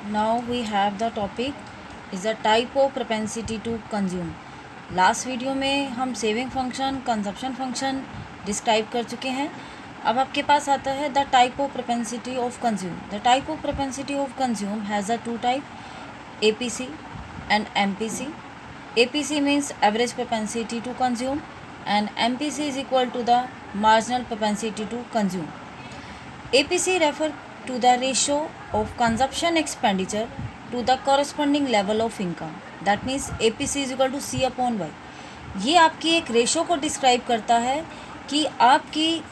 Now we have the topic is the type of propensity to consume. Last video में हम saving function, consumption function describe कर चुके हैं. अब आपके पास आता है the type of propensity of consume. The type of propensity of consume has a two type, APC and MPC. APC means average propensity to consume and MPC is equal to the marginal propensity to consume. APC refer to the ratio of consumption expenditure to the corresponding level of income. That means APC is equal to C upon Y. ये आपकी एक ratio को describe करता है कि आपकी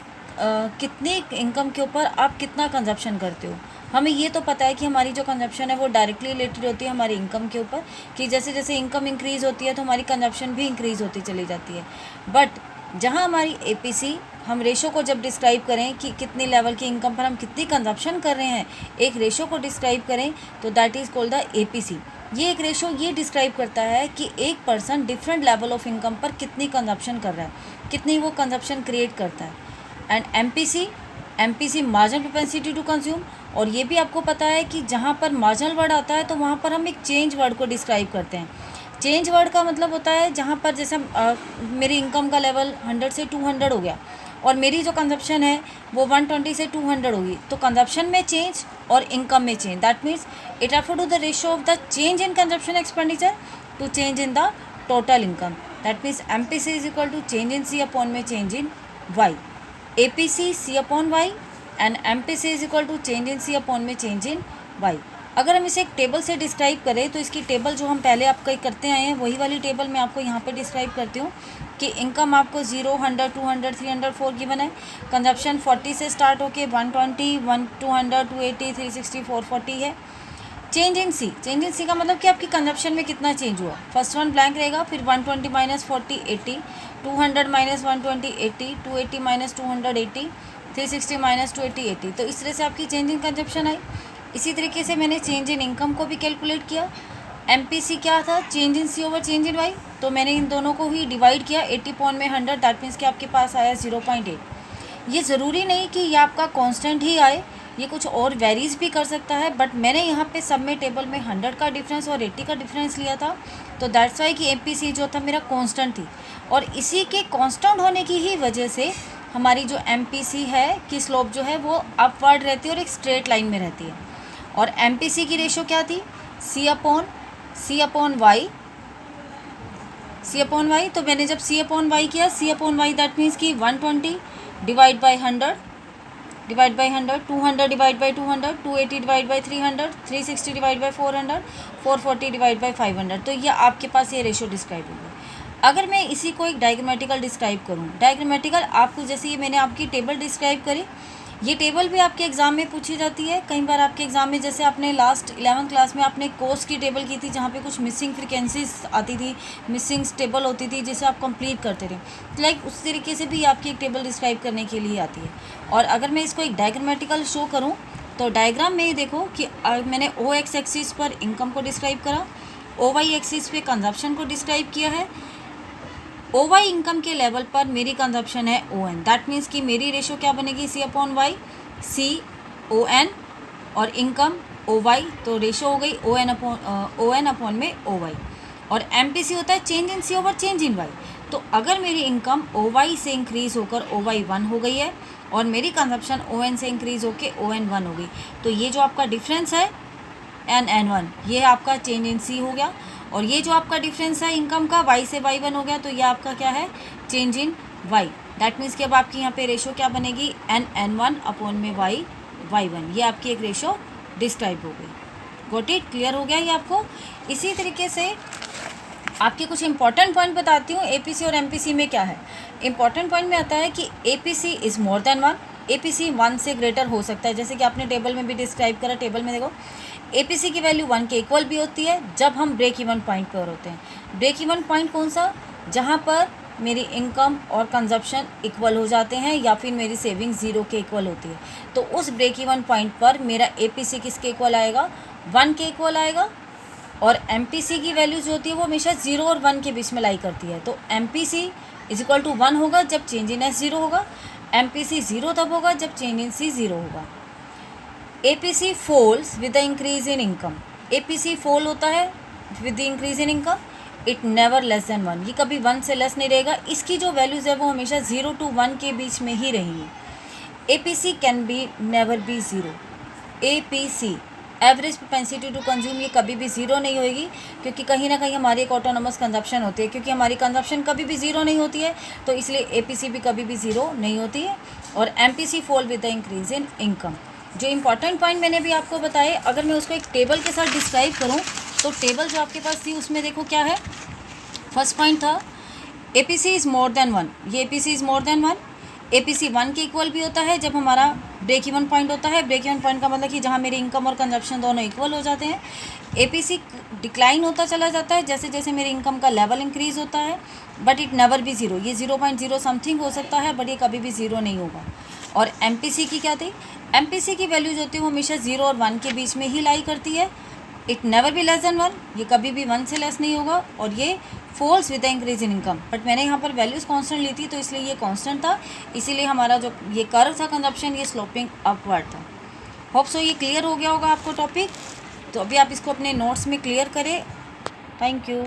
कितनी income के ऊपर आप कितना कंजप्शन करते हो. हमें ये तो पता है कि हमारी जो कंजप्शन है वो डायरेक्टली रिलेटेड होती है हमारी इनकम के ऊपर, कि जैसे जैसे इनकम इंक्रीज़ होती है तो हमारी कंजप्शन भी इंक्रीज़ होती चली जाती है. बट जहाँ हमारी APC, हम रेशो को जब डिस्क्राइब करें कि कितनी लेवल की इनकम पर हम कितनी कंजप्शन कर रहे हैं, एक रेशो को डिस्क्राइब करें तो that is called the APC. ये एक रेशो ये डिस्क्राइब करता है कि एक person different level of income पर कितनी कंजप्शन कर रहा है, कितनी वो कंजप्शन क्रिएट करता है. And MPC marginal propensity to consume. और ये भी आपको पता है कि जहाँ पर मार्जिनल वर्ड आता है तो वहाँ पर हम एक चेंज वर्ड को डिस्क्राइब करते हैं. चेंज वर्ड का मतलब होता है जहाँ पर जैसे मेरी इनकम का लेवल 100 से 200 हो गया और मेरी जो कंजप्शन है वो 120 से 200 होगी, तो कंजप्शन में चेंज और इनकम में change. That means it refer to the ratio of the change in consumption expenditure to change in the total income. That means MPC is equal to change in C upon में change in Y. APC C upon Y and MPC is equal to change in C upon में change in Y. अगर हम इसे एक table से describe करें तो इसकी टेबल जो हम पहले आपका करते आए हैं वही वाली टेबल मैं आपको यहाँ पे डिस्क्राइब करती हूँ कि इनकम आपको 0, 100, 200, 300, 4 गिवन है. कंजप्शन 40 से स्टार्ट होके 120, 200, 280, 360, 440 है. चेंज इन C का मतलब कि आपकी कंजप्शन में कितना चेंज हुआ. फर्स्ट वन ब्लैंक रहेगा, फिर 120 माइनस 40 80, 200 माइनस 120 80, 280 माइनस 200 80, 360 माइनस 280 80. तो इस तरह से आपकी चेंज इन कंजप्शन आई. इसी तरीके से मैंने चेंज इन इनकम को भी कैलकुलेट किया. MPC क्या था, change in C over change in Y. तो मैंने इन दोनों को ही डिवाइड किया 80 पॉइंट में 100. दैट मीन्स कि आपके पास आया 0.8. ये ज़रूरी नहीं कि ये आपका कांस्टेंट ही आए, ये कुछ और वेरीज भी कर सकता है. बट मैंने यहाँ पे सब में टेबल में 100 का डिफरेंस और 80 का डिफरेंस लिया था, तो दैट्स वाई कि MPC जो था मेरा कांस्टेंट थी. और इसी के कांस्टेंट होने की ही वजह से हमारी जो MPC है कि स्लोप जो है वो अपवर्ड रहती है और एक स्ट्रेट लाइन में रहती है. और MPC की रेशो क्या थी, C अपॉन Y. तो मैंने जब C अपॉन Y किया, C upon Y that means कि 120 divide by 100, 200 divide by 200, 280 divide by 300, 360 divide by 400, 440 divide by 500. तो ये आपके पास ये रेशो डिस्क्राइब होगी. अगर मैं इसी को एक डायग्रामेटिकल डिस्क्राइब करूँ, डायग्रामेटिकल आपको जैसे ये मैंने आपकी टेबल डिस्क्राइब करी, ये टेबल भी आपके एग्ज़ाम में पूछी जाती है. कई बार आपके एग्ज़ाम में जैसे आपने लास्ट 11th क्लास में आपने कोर्स की टेबल की थी जहाँ पे कुछ मिसिंग फ्रिक्वेंसीज आती थी, मिसिंग टेबल होती थी जिसे आप कंप्लीट करते थे. तो लाइक उस तरीके से भी आपकी एक टेबल डिस्क्राइब करने के लिए आती है. और अगर मैं इसको एक डायग्रामेटिकल शो करूँ तो डायग्राम में देखो कि मैंने OX एक्सिस पर इनकम को डिस्क्राइब करा, OY एक्सिस पे कंजप्शन को डिस्क्राइब किया है. OY इनकम के लेवल पर मेरी कंजप्शन है ON. दैट मीन्स कि मेरी रेशो क्या बनेगी, C upon Y, C ON और इनकम OY. तो रेशो हो गई ON अपॉन में OY. और MPC होता है change in C over change in Y. तो अगर मेरी इनकम OY से इंक्रीज़ होकर OY 1 हो गई है और मेरी कंजप्शन ON से इंक्रीज़ होकर ON 1 हो गई, तो ये जो आपका डिफरेंस है N1 ये आपका चेंज इन C हो गया. और ये जो आपका डिफरेंस है इनकम का Y से Y1 हो गया, तो ये आपका क्या है, change in Y. That means कि अब आपकी यहाँ पे रेशो क्या बनेगी, N1 अपॉन में Y1. ये आपकी एक रेशो डिस्क्राइब हो गई. गॉट इट, क्लियर हो गया ये आपको. इसी तरीके से आपके कुछ इंपॉर्टेंट पॉइंट बताती हूँ APC और MPC में क्या है. इंपॉर्टेंट पॉइंट में आता है कि APC is more than 1. APC 1 से ग्रेटर हो सकता है, जैसे कि आपने टेबल में भी डिस्क्राइब करा. टेबल में देखो APC की वैल्यू 1 के इक्वल भी होती है जब हम ब्रेक इवन पॉइंट पर होते हैं. ब्रेक इवन पॉइंट कौन सा, जहाँ पर मेरी इनकम और कंजप्शन इक्वल हो जाते हैं या फिर मेरी सेविंग 0 के इक्वल होती है. तो उस ब्रेक इवन पॉइंट पर मेरा APC किसके इक्वल आएगा, 1 के इक्वल आएगा. और MPC की वैल्यू जो होती है वो हमेशा 0 और 1 के बीच में लाई करती है. तो MPC इज इक्वल टू 1 होगा जब चेंज इन S 0 होगा. MPC 0 तब होगा जब चेंज इन C 0 होगा. APC falls with the increase in income. APC fall होता है with the increase in income. It never less than 1. ये कभी 1 से लेस नहीं रहेगा. इसकी जो वैल्यूज़ है वो हमेशा 0 to 1 के बीच में ही रहेंगी. APC can be never be 0. APC average propensity to consume ये कभी भी ज़ीरो नहीं होगी, क्योंकि कहीं ना कहीं हमारी एक ऑटोनोमस कंजप्शन होती है. क्योंकि हमारी कंजप्शन कभी भी ज़ीरो नहीं होती है, तो इसलिए APC भी कभी भी ज़ीरो नहीं होती है. और MPC fall with the increase in income. जो इंपॉर्टेंट पॉइंट मैंने भी आपको बताए, अगर मैं उसको एक टेबल के साथ डिस्क्राइब करूँ तो टेबल जो आपके पास थी उसमें देखो क्या है. फर्स्ट पॉइंट था APC इज़ मोर देन 1. ये APC is more than 1. APC 1 के इक्वल भी होता है जब हमारा ब्रेक इवन पॉइंट होता है. ब्रेक इवन पॉइंट का मतलब कि जहाँ मेरी इनकम और कंजप्शन दोनों इक्वल हो जाते हैं. APC डिक्लाइन होता चला जाता है जैसे जैसे मेरी इनकम का लेवल इंक्रीज होता है, but it never be zero. ये 0.0 समथिंग हो सकता है, बट ये कभी भी ज़ीरो नहीं होगा. और MPC की क्या थी? MPC की वैल्यू जो होती है वो हमेशा 0 और 1 के बीच में ही लाई करती है. It never be less than 1. ये कभी भी 1 से लेस नहीं होगा. और ये falls with the increase in income. But मैंने यहाँ पर वैल्यूज़ कांस्टेंट ली थी, तो इसलिए ये कांस्टेंट था. इसीलिए हमारा जो ये कर्व था कंजप्शन, ये स्लोपिंग अपवर्ड था. होप सो ये क्लियर हो गया होगा आपको टॉपिक. तो अभी आप इसको अपने नोट्स में क्लियर करें. Thank you.